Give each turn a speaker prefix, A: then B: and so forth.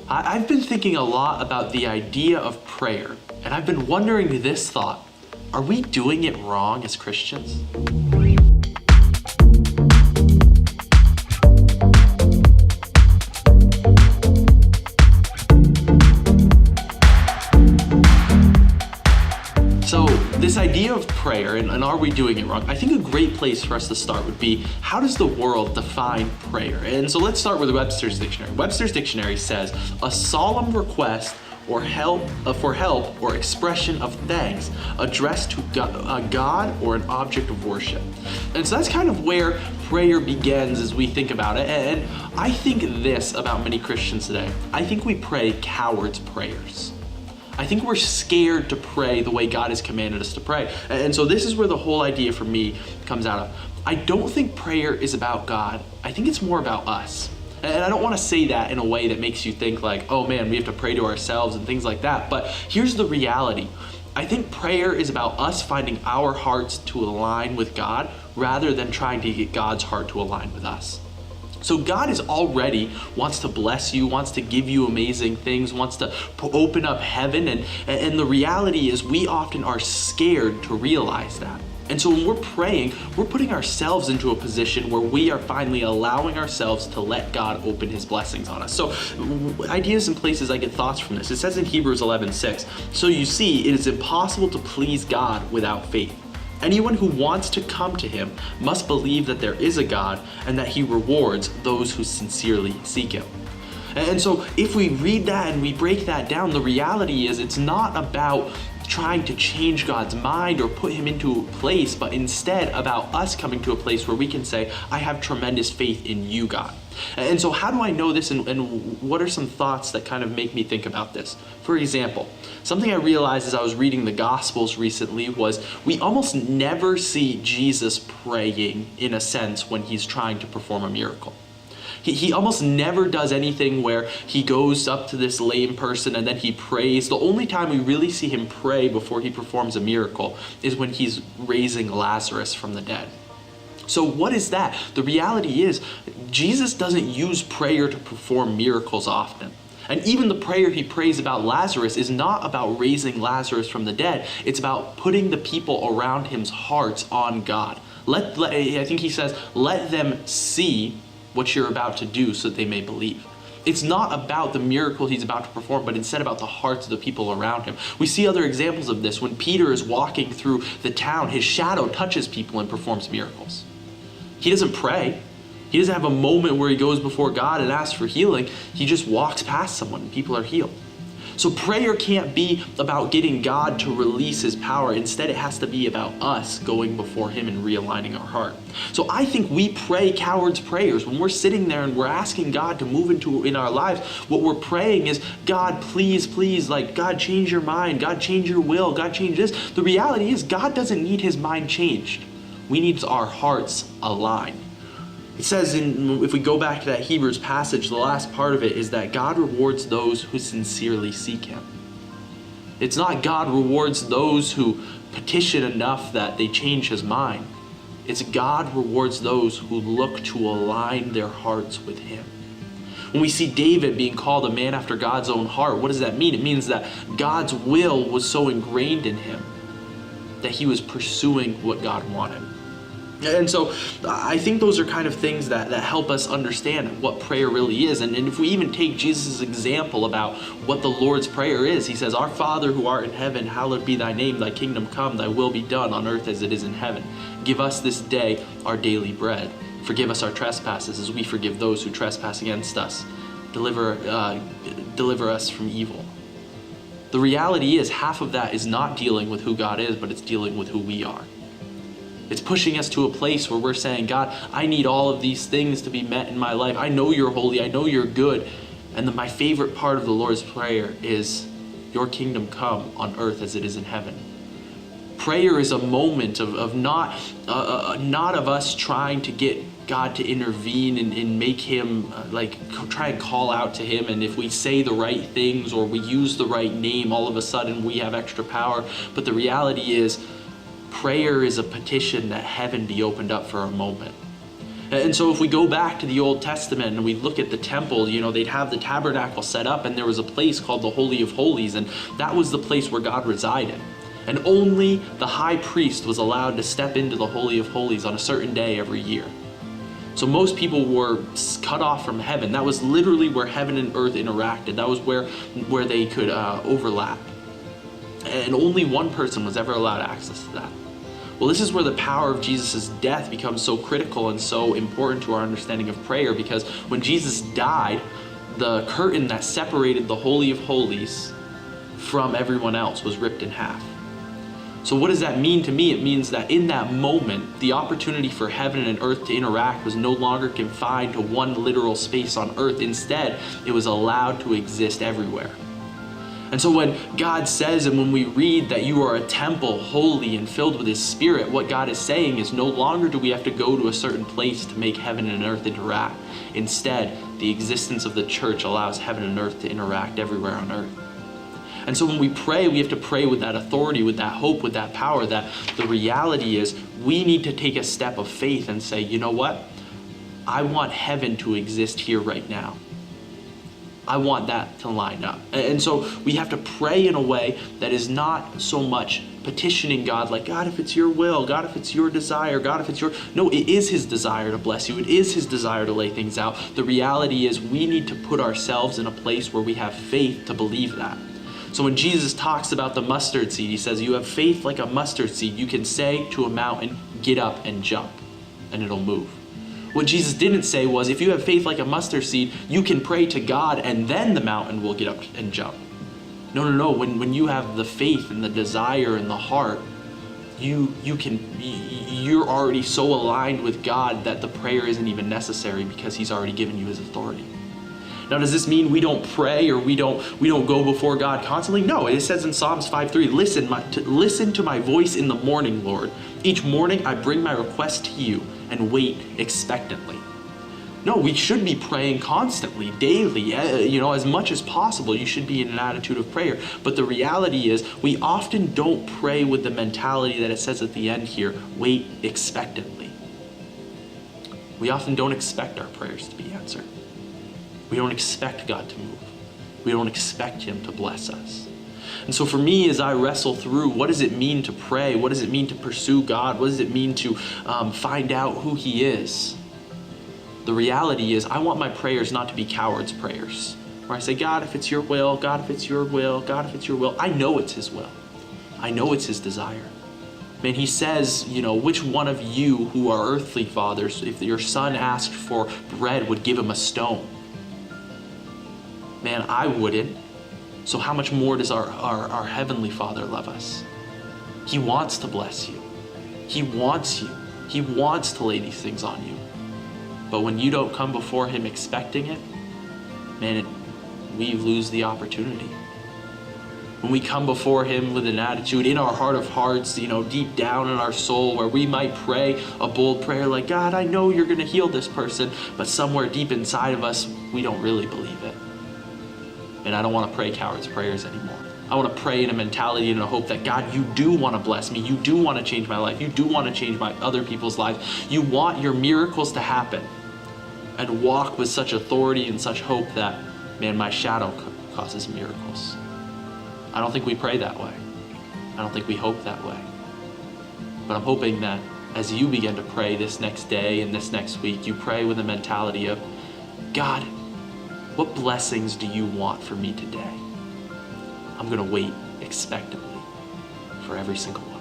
A: I've been thinking a lot about the idea of prayer, and I've been wondering this thought: are we doing it wrong as Christians? So this idea of prayer and are we doing it wrong? I think a great place for us to start would be, how does the world define prayer? And so let's start with Webster's Dictionary. Webster's Dictionary says, a solemn request or for help or expression of thanks addressed to a God or an object of worship. And so that's kind of where prayer begins as we think about it. And I think this about many Christians today. I think we pray cowards' prayers. I think we're scared to pray the way God has commanded us to pray. And so this is where the whole idea for me comes out of. I don't think prayer is about God. I think it's more about us. And I don't want to say that in a way that makes you think like, oh man, we have to pray to ourselves and things like that. But here's the reality. I think prayer is about us finding our hearts to align with God rather than trying to get God's heart to align with us. So God is already wants to bless you, wants to give you amazing things, wants to open up heaven. And the reality is we often are scared to realize that. And so when we're praying, we're putting ourselves into a position where we are finally allowing ourselves to let God open his blessings on us. So ideas and places I get thoughts from this. It says in Hebrews 11:6, so you see, it is impossible to please God without faith. Anyone who wants to come to him must believe that there is a God and that he rewards those who sincerely seek him. And so if we read that and we break that down, the reality is it's not about trying to change God's mind or put him into a place, but instead about us coming to a place where we can say, I have tremendous faith in you, God. And so how do I know this, and what are some thoughts that kind of make me think about this? For example, something I realized as I was reading the Gospels recently was we almost never see Jesus praying in a sense when he's trying to perform a miracle. He almost never does anything where he goes up to this lame person and then he prays. The only time we really see him pray before he performs a miracle is when he's raising Lazarus from the dead. So what is that? The reality is Jesus doesn't use prayer to perform miracles often. And even the prayer he prays about Lazarus is not about raising Lazarus from the dead. It's about putting the people around him's hearts on God. I think he says, let them see what you're about to do so that they may believe. It's not about the miracle he's about to perform, but instead about the hearts of the people around him. We see other examples of this. When Peter is walking through the town, his shadow touches people and performs miracles. He doesn't pray. He doesn't have a moment where he goes before God and asks for healing. He just walks past someone and people are healed. So prayer can't be about getting God to release his power. Instead, it has to be about us going before him and realigning our heart. So I think we pray cowards' prayers. When we're sitting there and we're asking God to move in our lives, what we're praying is, God, please, please, like, God, change your mind. God, change your will. God, change this. The reality is God doesn't need his mind changed. We need our hearts aligned. It says, if we go back to that Hebrews passage, the last part of it is that God rewards those who sincerely seek him. It's not God rewards those who petition enough that they change his mind. It's God rewards those who look to align their hearts with him. When we see David being called a man after God's own heart, what does that mean? It means that God's will was so ingrained in him that he was pursuing what God wanted. And so I think those are kind of things that help us understand what prayer really is. And if we even take Jesus' example about what the Lord's Prayer is, he says, Our Father who art in heaven, hallowed be thy name, thy kingdom come, thy will be done on earth as it is in heaven. Give us this day our daily bread. Forgive us our trespasses as we forgive those who trespass against us. Deliver us from evil. The reality is half of that is not dealing with who God is, but it's dealing with who we are. It's pushing us to a place where we're saying, God, I need all of these things to be met in my life. I know you're holy. I know you're good. And my favorite part of the Lord's Prayer is, your kingdom come on earth as it is in heaven. Prayer is a moment of not of us trying to get God to intervene and make him, try and call out to him. And if we say the right things or we use the right name, all of a sudden we have extra power. But the reality is, prayer is a petition that heaven be opened up for a moment. And so if we go back to the Old Testament and we look at the temple, they'd have the tabernacle set up, and there was a place called the Holy of Holies, and that was the place where God resided. And only the high priest was allowed to step into the Holy of Holies on a certain day every year. So most people were cut off from heaven. That was literally where heaven and earth interacted. That was where they could overlap. And only one person was ever allowed access to that. Well, this is where the power of Jesus' death becomes so critical and so important to our understanding of prayer, because when Jesus died, the curtain that separated the Holy of Holies from everyone else was ripped in half. So what does that mean to me? It means that in that moment, the opportunity for heaven and earth to interact was no longer confined to one literal space on earth. Instead, it was allowed to exist everywhere. And so when God says, and when we read that you are a temple, holy and filled with His Spirit, what God is saying is no longer do we have to go to a certain place to make heaven and earth interact. Instead, the existence of the church allows heaven and earth to interact everywhere on earth. And so when we pray, we have to pray with that authority, with that hope, with that power, that the reality is we need to take a step of faith and say, you know what? I want heaven to exist here right now. I want that to line up. And so we have to pray in a way that is not so much petitioning God like, God, if it's your will, God, if it's your desire, God, if it's your... No, it is His desire to bless you. It is His desire to lay things out. The reality is we need to put ourselves in a place where we have faith to believe that. So when Jesus talks about the mustard seed, He says, you have faith like a mustard seed. You can say to a mountain, get up and jump, and it'll move. What Jesus didn't say was, if you have faith like a mustard seed, you can pray to God and then the mountain will get up and jump. No. When you have the faith and the desire and the heart, you're already so aligned with God that the prayer isn't even necessary because He's already given you His authority. Now, does this mean we don't pray or we don't go before God constantly? No, it says in Psalms 5:3, listen to my voice in the morning, Lord. Each morning I bring my request to you and wait expectantly. No, we should be praying constantly, daily, as much as possible. You should be in an attitude of prayer. But the reality is we often don't pray with the mentality that it says at the end here, wait expectantly. We often don't expect our prayers to be answered. We don't expect God to move. We don't expect Him to bless us. And so for me, as I wrestle through, what does it mean to pray? What does it mean to pursue God? What does it mean to find out who He is? The reality is I want my prayers not to be cowards' prayers, where I say, God, if it's your will, God, if it's your will, God, if it's your will. I know it's His will. I know it's His desire. Man, He says, which one of you who are earthly fathers, if your son asked for bread, would give him a stone? Man, I wouldn't. So how much more does our Heavenly Father love us? He wants to bless you. He wants you. He wants to lay these things on you. But when you don't come before Him expecting it, man, we lose the opportunity. When we come before Him with an attitude in our heart of hearts, deep down in our soul, where we might pray a bold prayer like, God, I know you're going to heal this person, but somewhere deep inside of us, we don't really believe it. And I don't want to pray cowards' prayers anymore. I want to pray in a mentality and a hope that, God, you do want to bless me. You do want to change my life. You do want to change other people's lives. You want your miracles to happen. And walk with such authority and such hope that, man, my shadow causes miracles. I don't think we pray that way. I don't think we hope that way. But I'm hoping that as you begin to pray this next day and this next week, you pray with a mentality of, God, what blessings do you want for me today? I'm going to wait expectantly for every single one.